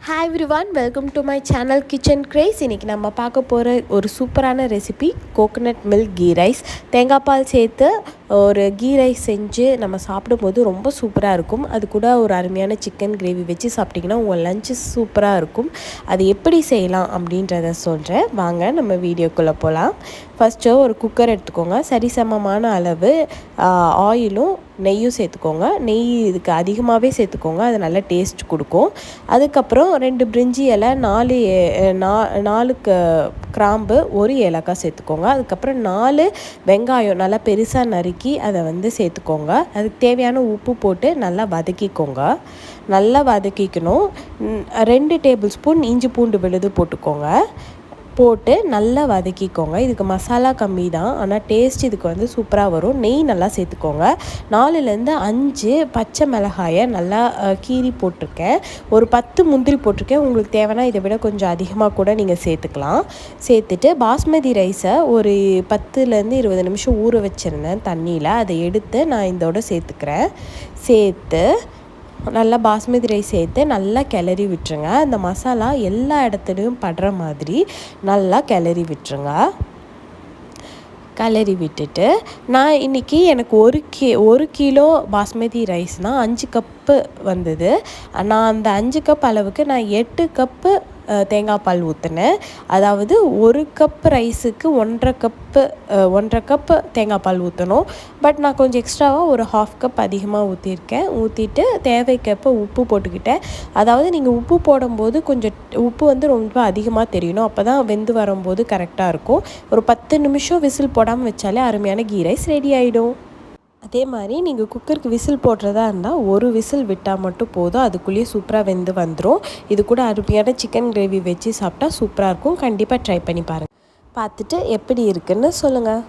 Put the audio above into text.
Hi everyone, welcome to my channel Kitchen Craze. இன்னைக்கு நம்ம பார்க்க போகிற ஒரு சூப்பரான recipe coconut milk ghee rice. தேங்காய் பால் சேர்த்து ஒரு கீ ரைஸ் செஞ்சு நம்ம சாப்பிடும்போது ரொம்ப சூப்பராக இருக்கும். அது கூட ஒரு அருமையான சிக்கன் கிரேவி வச்சு சாப்பிட்டிங்கன்னா உங்கள் லஞ்சு சூப்பராக இருக்கும். அது எப்படி செய்யலாம் அப்படின்றத சொல்கிறேன். வாங்க நம்ம வீடியோக்குள்ளே போகலாம். ஃபஸ்ட்டு ஒரு குக்கர் எடுத்துக்கோங்க. சரிசமமான அளவு ஆயிலும் நெய்யும் சேர்த்துக்கோங்க. நெய் இதுக்கு அதிகமாகவே சேர்த்துக்கோங்க, அது நல்ல டேஸ்ட் கொடுக்கும். அதுக்கப்புறம் 2 பிரிஞ்சி இலை, 4 கிராம்பு, 1 ஏலக்காய் சேர்த்துக்கோங்க. அதுக்கப்புறம் 4 வெங்காயம் நல்லா பெருசாக நறுக்கி அதை சேர்த்துக்கோங்க. அதுக்கு தேவையான உப்பு போட்டு நல்லா வதக்கிக்கோங்க. நல்லா வதக்கிக்கணும். 2 டேபிள் ஸ்பூன் இஞ்சி பூண்டு விழுது போட்டு நல்லா வதக்கிக்கோங்க. இதுக்கு மசாலா கம்மி தான், ஆனால் டேஸ்ட் இதுக்கு சூப்பராக வரும். நெய் நல்லா சேர்த்துக்கோங்க. 4லேருந்து 5 பச்சை மிளகாயை நல்லா கீறி போட்டிருக்கேன். ஒரு 10 முந்திரி போட்டிருக்கேன். உங்களுக்கு தேவைன்னா இதை விட கொஞ்சம் அதிகமாக கூட நீங்கள் சேர்த்துக்கலாம். சேர்த்துட்டு பாஸ்மதி ரைஸை ஒரு 10லேருந்து 20 நிமிஷம் ஊற வச்சுருந்தேன் தண்ணியில். அதை எடுத்து நான் இதோட சேர்த்துக்கிறேன். சேர்த்து நல்லா பாஸ்மதி ரைஸ் சேர்த்து நல்லா கிளறி விட்டுருங்க. அந்த மசாலா எல்லா இடத்துலையும் படுற மாதிரி நல்லா கிளறி விட்டுருங்க. கிளறி விட்டுட்டு நான் இன்றைக்கி எனக்கு 1 கிலோ பாஸ்மதி ரைஸ்னால் 5 கப்பு வந்தது. நான் அந்த 5 கப் அளவுக்கு நான் 8 கப்பு தேங்காய் பால் ஊற்றினேன். அதாவது 1 கப் ரைஸுக்கு 1.5 கப்பு தேங்காய் பால் ஊற்றணும். பட் நான் கொஞ்சம் எக்ஸ்ட்ராவாக ஒரு 1/2 கப் அதிகமாக ஊற்றிட்டு தேவைக்கப்போ உப்பு போட்டுக்கிட்டேன். அதாவது நீங்கள் உப்பு போடும்போது கொஞ்சம் உப்பு ரொம்ப அதிகமாக தெரியணும். அப்போ தான் வெந்து வரும்போது கரெக்டாக இருக்கும். ஒரு 10 நிமிஷம் விசில் போடாமல் வச்சாலே அருமையான கீ ரைஸ் ரெடி ஆகிடும். அதே மாதிரி நீங்கள் குக்கருக்கு விசில் போடுறதா இருந்தால் 1 விசில் விட்டால் மட்டும் போதும். அதுக்குள்ளேயே சூப்பராக வெந்து வந்துடும். இது கூட அருமையான சிக்கன் கிரேவி வச்சு சாப்பிட்டா சூப்பராக இருக்கும். கண்டிப்பாக ட்ரை பண்ணி பாருங்கள். பார்த்துட்டு எப்படி இருக்குன்னு சொல்லுங்கள்.